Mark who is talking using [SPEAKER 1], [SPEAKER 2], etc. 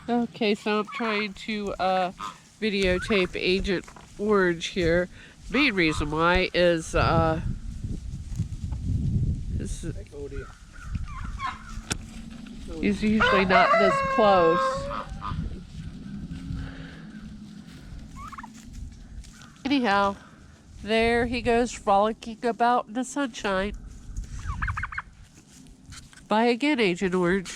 [SPEAKER 1] Okay, so I'm trying to videotape Agent Orange here. Main reason why is he's usually not this close. Anyhow, there he goes frolicking about in the sunshine. Bye again, Agent Orange.